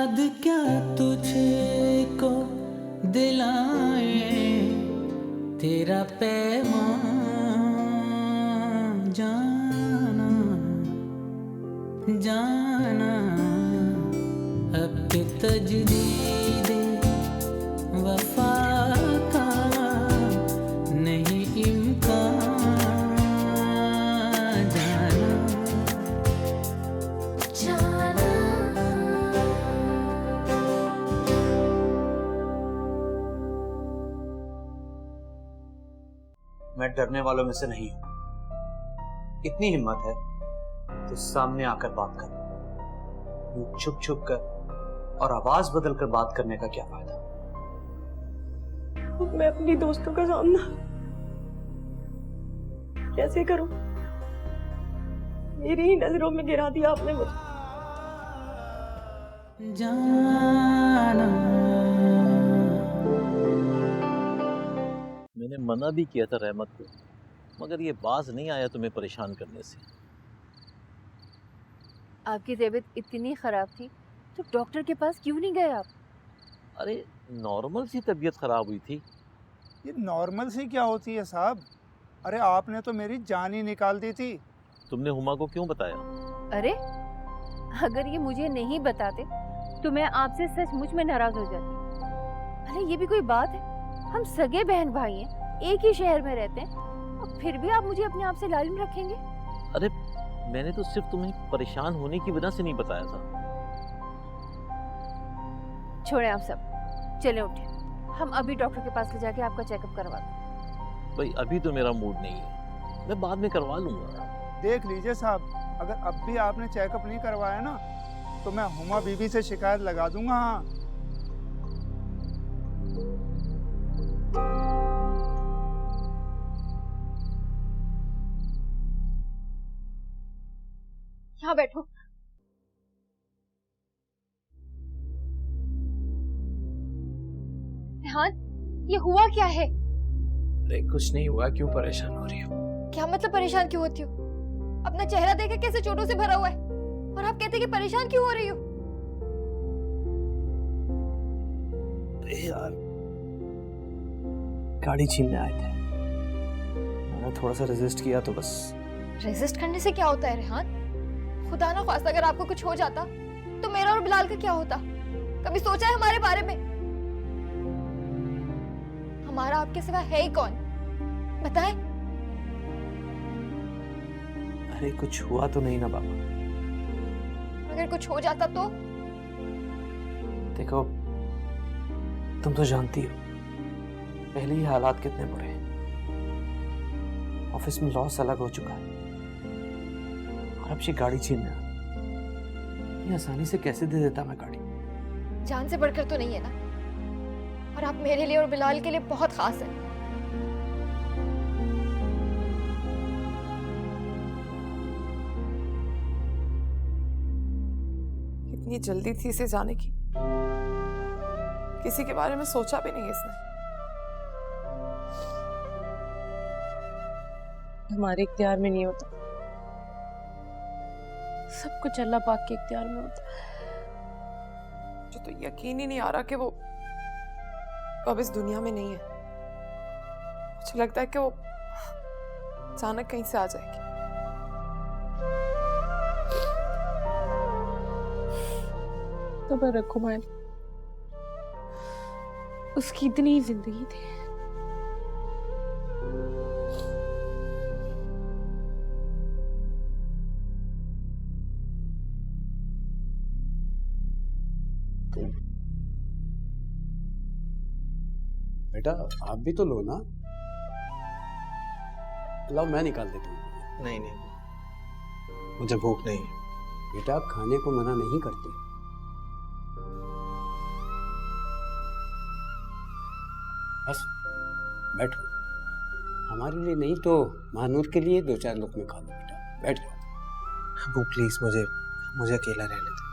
याद क्या तुझको दिलाए तेरा पैगाम जाना जाना अब के तजदीद वफा का नहीं इम्कान जाना जाना। मैं डरने वालों में से नहीं हूं। इतनी हिम्मत है तो सामने आकर बात कर। यूं छुप छुप कर और आवाज बदल कर बात करने का क्या फायदा। मैं अपनी दोस्तों का सामना कैसे करूं? मेरी ही नजरों में गिरा दिया आपने मुझे। जाना मैंने मना भी किया था रहमत को, मगर ये बाज नहीं आया तुम्हें परेशान करने से। आपकी तबीयत इतनी खराब थी तो डॉक्टर के पास क्यों नहीं गए आप? अरे नॉर्मल सी तबीयत खराब हुई थी। ये नॉर्मल सी क्या होती है साहब? अरे आपने तो मेरी जान ही निकाल दी थी। तुमने हुमा को क्यों बताया? अरे अगर ये मुझे नहीं बताते तो मैं आपसे सचमुच में नाराज हो जाती। अरे ये भी कोई बात है? हम सगे बहन भाई हैं, एक ही शहर में रहते हैं और फिर भी आप मुझे अपने आप से लालिम रखेंगे? अरे मैंने तो सिर्फ तुम्हें परेशान होने की वजह से नहीं बताया था। छोड़ें आप सब, चले उठे, हम अभी डॉक्टर के पास ले जाके आपका चेकअप करवाते हैं। भाई अभी तो मेरा मूड नहीं है, मैं बाद में करवा लूंगा। देख लीजिए साहब, अगर अब भी आपने चेकअप नहीं करवाया ना तो मैं हुमा बीबी से शिकायत लगा दूंगा। हाँ यहाँ बैठो। रेहान, ये हुआ क्या है? अरे कुछ नहीं हुआ, क्यों परेशान हो रही हो? क्या मतलब परेशान क्यों होती हो? अपना चेहरा देखे कैसे चोटों से भरा हुआ है और आप कहते कि परेशान क्यों हो रही हो? अरे यार गाड़ी छीनने आए थे, मैंने थोड़ा सा रेजिस्ट किया तो बस। रेजिस्ट करने से क्या होता है रेहान? खुदा ना खास्ता अगर आपको कुछ हो जाता तो मेरा और बिलाल का क्या होता? कभी सोचा है हमारे बारे में? हमारा आपके सिवा है ही कौन? बताएं। अरे कुछ हुआ तो नहीं ना बाबा? अगर कुछ हो जाता तो? देखो तुम तो जानती हो पहले ही हालात कितने बुरे हैं। ऑफिस में लॉस अलग हो चुका है और अब ये गाड़ी छीनना ये आसानी से कैसे दे देता मैं गाड़ी? जान से बढ़कर तो नहीं है ना? और आप मेरे लिए और बिलाल के लिए बहुत खास हैं। इतनी जल्दी थी इसे जाने की, किसी के बारे में सोचा भी नहीं इसने। हमारे इख्तियार में नहीं होता, सब कुछ अल्लाह पाक के इख्तियार में होता। जो तो यकीन ही नहीं आ रहा कि वो अब इस दुनिया में नहीं है। मुझे लगता है कि वो अचानक कहीं से आ जाएगी। तो मैं रखू मान, उसकी इतनी जिंदगी थी। बेटा आप भी तो लो ना। लाओ मैं निकाल देता हूँ। नहीं नहीं मुझे भूख नहीं है। बेटा खाने को मना नहीं करते। बस बैठो, हमारे लिए नहीं तो महानूर के लिए 2-4 लुक़मे खा लो बेटा, बैठ जाओ। अबू प्लीज मुझे अकेला रहने दो।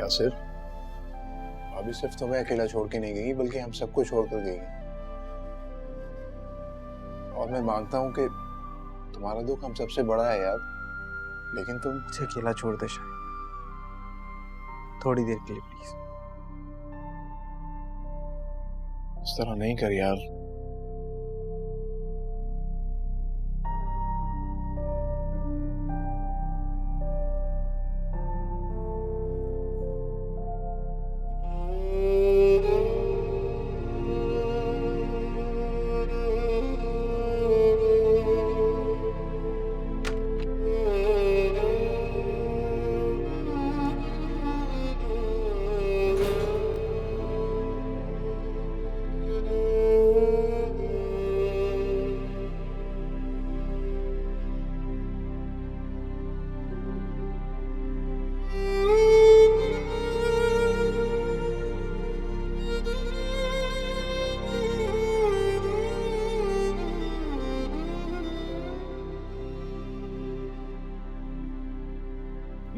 यासिर, भाभी सिर्फ तुम्हें अकेला छोड़ के नहीं गई बल्कि हम सबको छोड़कर गई। और मैं मानता हूँ कि तुम्हारा दुख हम सबसे बड़ा है यार, लेकिन तुम मुझे अकेला छोड़ दे शायद, थोड़ी देर के लिए प्लीज। इस तरह नहीं कर यार।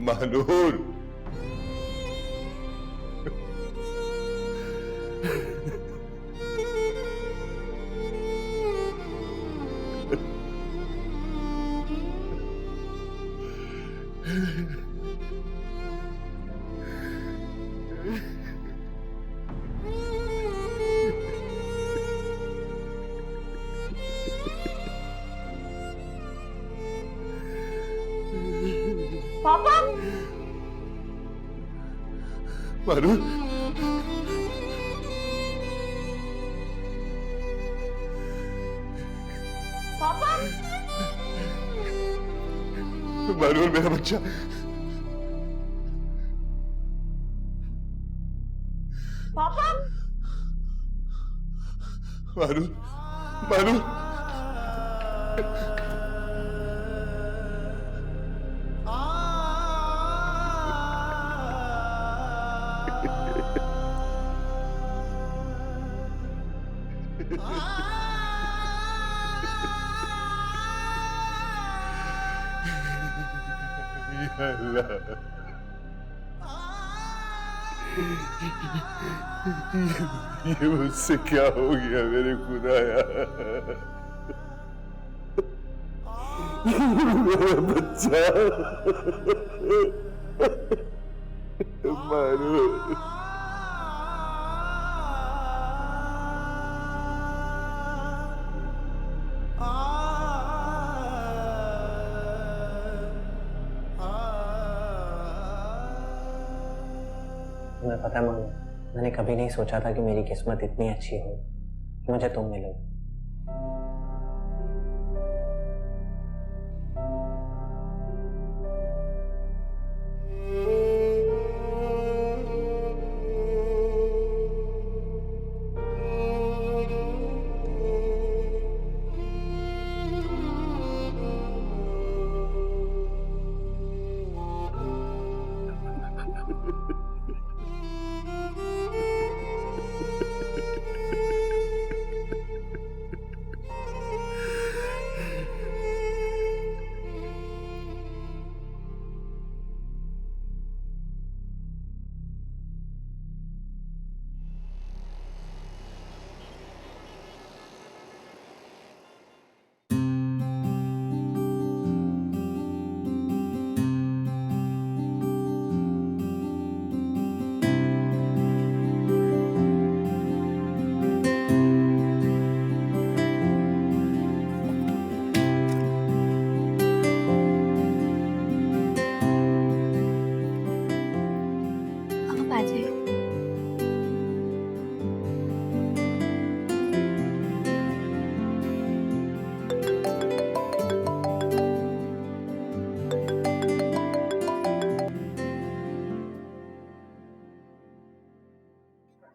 मानूर, पापा मानूर, पापा मानूर मेरा बच्चा, पापा मानूर, मानूर, या अल्लाह, ये मुझसे क्या हो गया मेरे खुदाया। मेरा बच्चा मारो। तुम्हें पता मानो, मैंने कभी नहीं सोचा था कि मेरी किस्मत इतनी अच्छी हो कि मुझे तुम मिलोगे।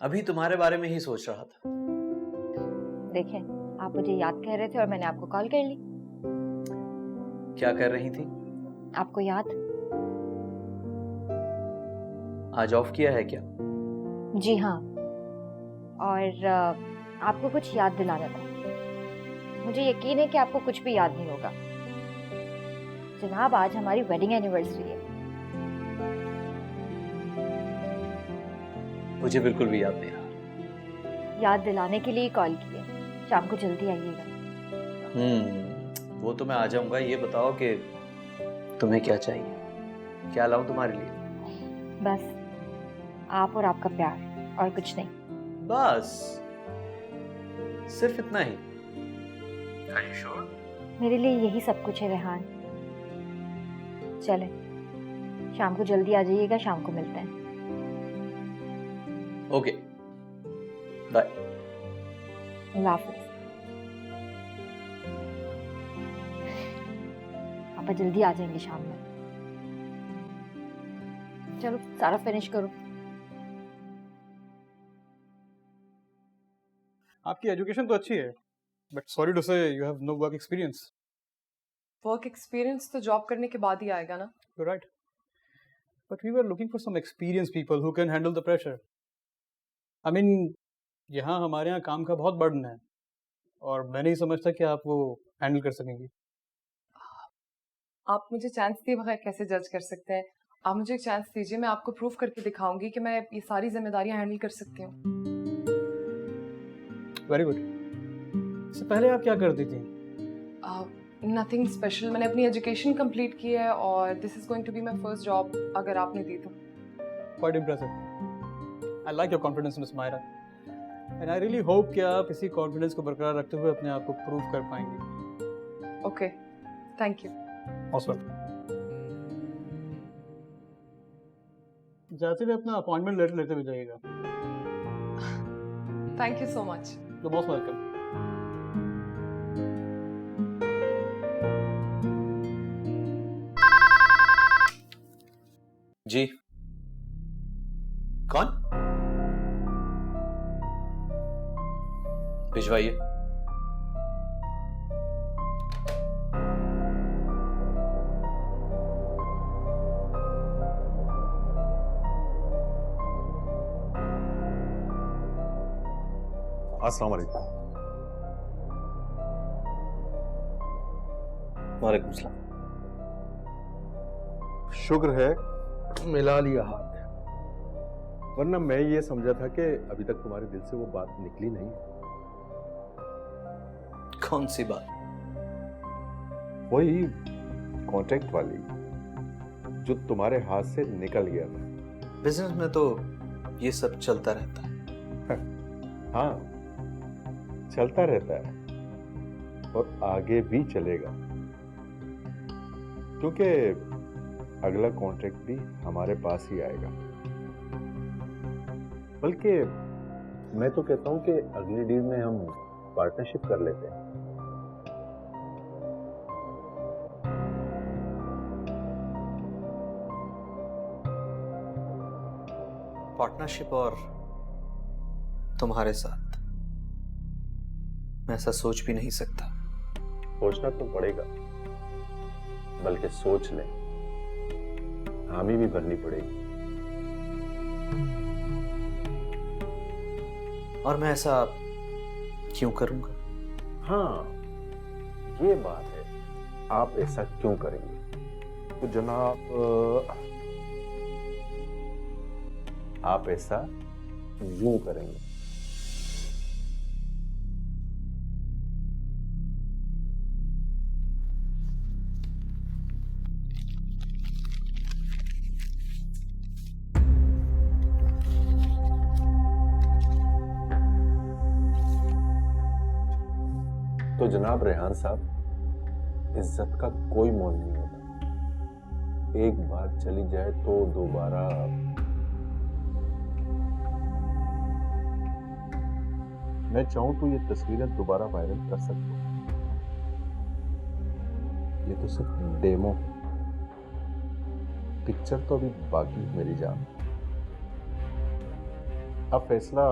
अभी तुम्हारे बारे में ही सोच रहा था। देखिए, आप मुझे याद कर रहे थे और मैंने आपको कॉल कर ली। क्या कर रही थी? आपको याद? आज ऑफ किया है क्या? जी हाँ, और आपको कुछ याद दिलाना था। मुझे यकीन है कि आपको कुछ भी याद नहीं होगा। जनाब, आज हमारी वेडिंग एनिवर्सरी है। मुझे बिल्कुल भी याद नहीं रहा। याद दिलाने के लिए कॉल की है, शाम को जल्दी आइएगा। वो तो मैं आ जाऊंगा। ये बताओ कि तुम्हें क्या चाहिए, क्या लाऊं तुम्हारे लिए? बस आप और आपका प्यार, और कुछ नहीं। बस सिर्फ इतना ही? Are you sure? मेरे लिए यही सब कुछ है रेहान। चले, शाम को जल्दी आ जाइएगा, शाम को मिलते हैं। Okay, bye. अल्लाह हाफिज। पापा जल्दी आ जाएंगे शाम में। चलो सारा फिनिश करो। आपकी एजुकेशन तो अच्छी है, but sorry to say you have no work experience. Work experience तो जॉब करने के बाद ही आएगा ना। You right, but we were looking for some experience people who can handle the pressure. I mean यहाँ हमारे यहाँ काम का बहुत बर्डन है, और मैं नहीं समझता कि आप वो हैंडल कर सकेंगी। आप मुझे चांस दिए बगैर कैसे जज कर सकते हैं? आप मुझे एक चांस दीजिए, मैं आपको प्रूव करके दिखाऊंगी कि मैं ये सारी जिम्मेदारियां हैंडल कर सकती हूँ। Very good. इससे पहले आप क्या करती थी? नथिंग स्पेशल, मैंने अपनी एजुकेशन कंप्लीट की है और this is going to be my first job अगर आपने दी तो। Quite impressive. I like your confidence miss Myra, and I really hope कि आप इसी कॉन्फिडेंस को बरकरार रखते हुए अपने आप को प्रूव कर पाएंगी। Okay, thank you. Most welcome. जाते हुए अपना अपॉइंटमेंट लेटर लेते हुए जाइएगा। Thank you so much. You most welcome. जी, कौन? भिजवाइए। अस्सलाम वालेकुम। वालेकुम सलाम। शुक्र है मिला लिया हाथ, वरना मैं ये समझा था कि अभी तक तुम्हारे दिल से वो बात निकली नहीं। कौन सी बात? वही कॉन्ट्रैक्ट वाली जो तुम्हारे हाथ से निकल गया था। बिजनेस में तो ये सब चलता रहता है। हाँ, चलता रहता है और आगे भी चलेगा, क्योंकि अगला कॉन्ट्रैक्ट भी हमारे पास ही आएगा। बल्कि मैं तो कहता हूं कि अगली डील में हम पार्टनरशिप कर लेते हैं। पार्टनरशिप और तुम्हारे साथ मैं ऐसा सोच भी नहीं सकता। सोचना तो पड़ेगा, बल्कि सोच ले, हामी भी भरनी पड़ेगी। और मैं ऐसा क्यों करूंगा? हाँ, ये बात है, आप ऐसा क्यों करेंगे? तो जनाब, आप ऐसा यूं करेंगे। तो जनाब रेहान साहब, इज्जत का कोई मोल नहीं होता। एक बार चली जाए तो दोबारा। मैं चाहूं तो ये तस्वीरें दोबारा वायरल कर सकता हूं। ये तो सिर्फ डेमो, पिक्चर तो अभी बाकी है मेरी जान। अब फैसला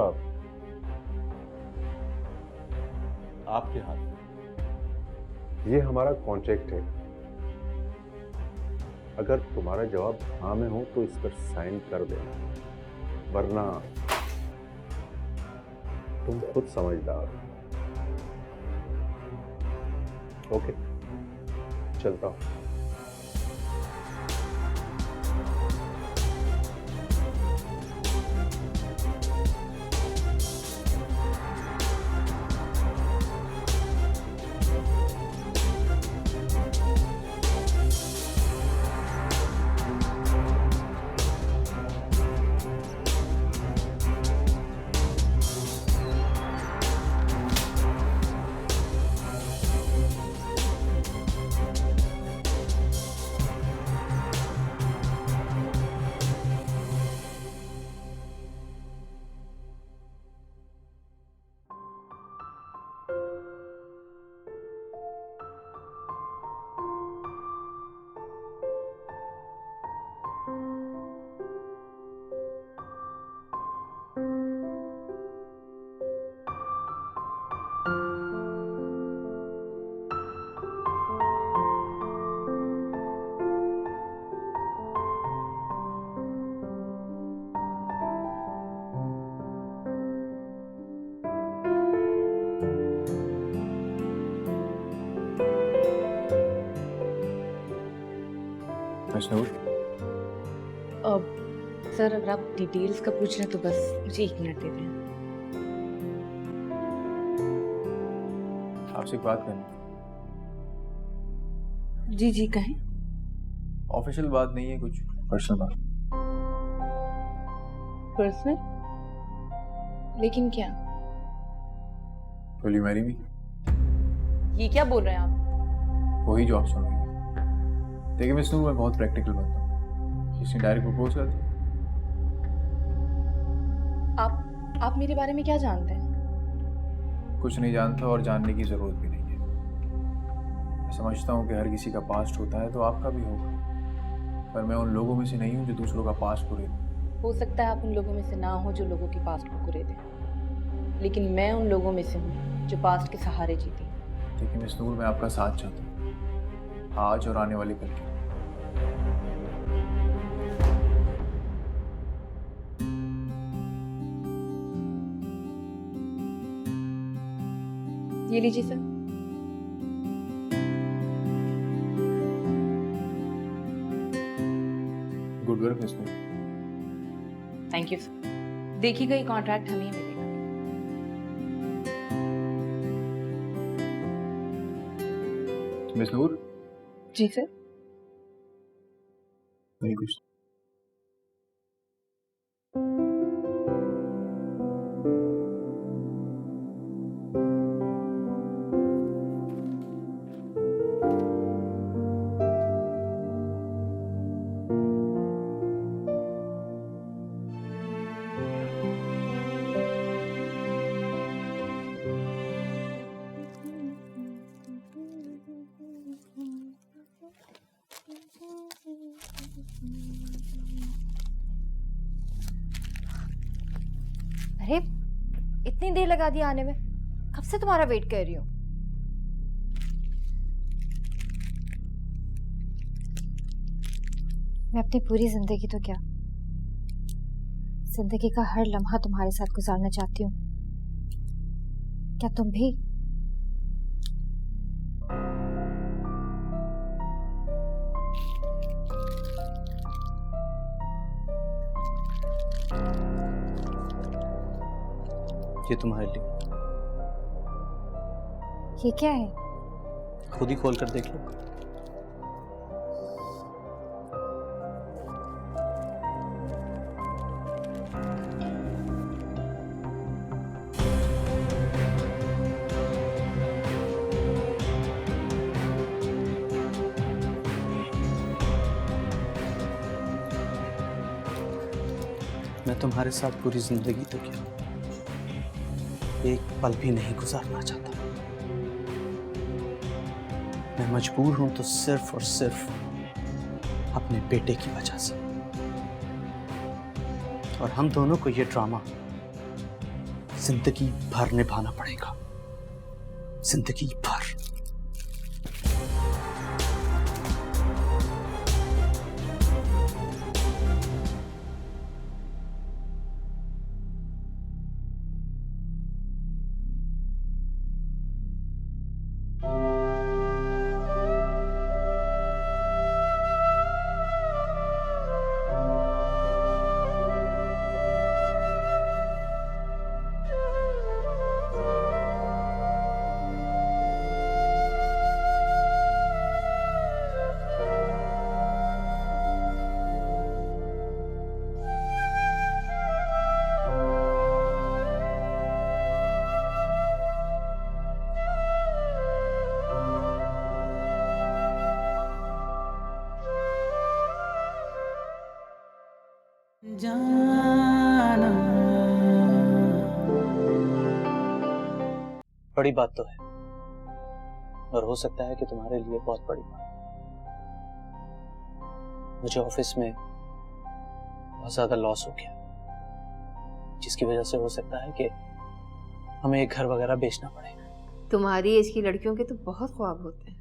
आपके हाथ में। ये हमारा कॉन्ट्रैक्ट है, अगर तुम्हारा जवाब हाँ में हो तो इस पर साइन कर देना, वरना तुम खुद समझदार हो। ओके, चलता हूं। मशनूर। सर अगर आप डिटेल्स का पूछ रहे हैं तो बस मुझे 1 मिनट दे दें। आपसे एक बात करनी। जी जी कहें। ऑफिशियल बात नहीं है, कुछ पर्सनल बात। पर्सनल? लेकिन क्या? Will you marry me? ये क्या बोल रहे हैं आप? वही जो आप सुन रही हैं। देखिए मशनूर, मैं बहुत प्रैक्टिकल बनता हूँ। किसी डायरेक्ट प्रपोज कर दिया। आप मेरे बारे में क्या जानते हैं? कुछ नहीं जानता और जानने की जरूरत भी नहीं है। मैं समझता हूँ कि हर किसी का पास्ट होता है, तो आपका भी होगा, पर मैं उन लोगों में से नहीं हूँ जो दूसरों का पास्ट कुरेद। हो सकता है आप उन लोगों में से ना हो जो लोगों के पास्ट को कुरेदे, लेकिन मैं उन लोगों में से हूँ जो पास्ट के सहारे जीती। देखिए मशनूर, मैं आपका साथ चाहता हूँ, आज और आने वाले कल के। ये लीजिए sir. Good work Mashnoor. Thank you sir. देखिएगा ये कॉन्ट्रैक्ट हमें ही मिलेगा। मशनूर। जी सर। नहीं कुछ। अरे इतनी देर लगा दी आने में, कब से तुम्हारा वेट कर रही हूँ। मैं अपनी पूरी जिंदगी तो क्या, जिंदगी का हर लम्हा तुम्हारे साथ गुजारना चाहती हूँ। क्या तुम भी? ये तुम्हारे लिए। ये क्या है? खुद ही खोल कर देख लो। मैं तुम्हारे साथ पूरी जिंदगी तो क्या, एक पल भी नहीं गुजारना चाहता। मैं मजबूर हूं तो सिर्फ और सिर्फ अपने बेटे की वजह से, और हम दोनों को ये ड्रामा जिंदगी भर निभाना पड़ेगा, जिंदगी भर। जाना बड़ी बात तो है, और हो सकता है कि तुम्हारे लिए बहुत बड़ी बात। मुझे ऑफिस में बहुत ज्यादा लॉस हो गया, जिसकी वजह से हो सकता है कि हमें एक घर वगैरह बेचना पड़े। तुम्हारी एज की लड़कियों के तो बहुत ख्वाब होते हैं।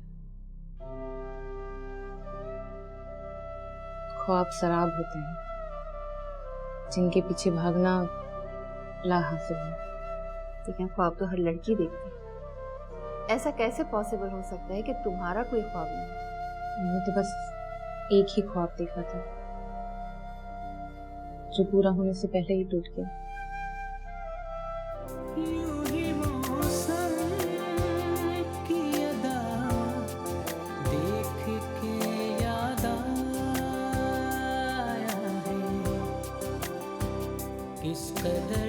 ख्वाब शराब होते हैं जिनके पीछे भागना ला हासिल है। लेकिन ख्वाब तो हर लड़की देखती है। ऐसा कैसे पॉसिबल हो सकता है कि तुम्हारा कोई ख्वाब नहीं? मैंने तो बस एक ही ख्वाब देखा था जो पूरा होने से पहले ही टूट गया। यूं ही मौसम की अदा देख के याद आया है किस कदर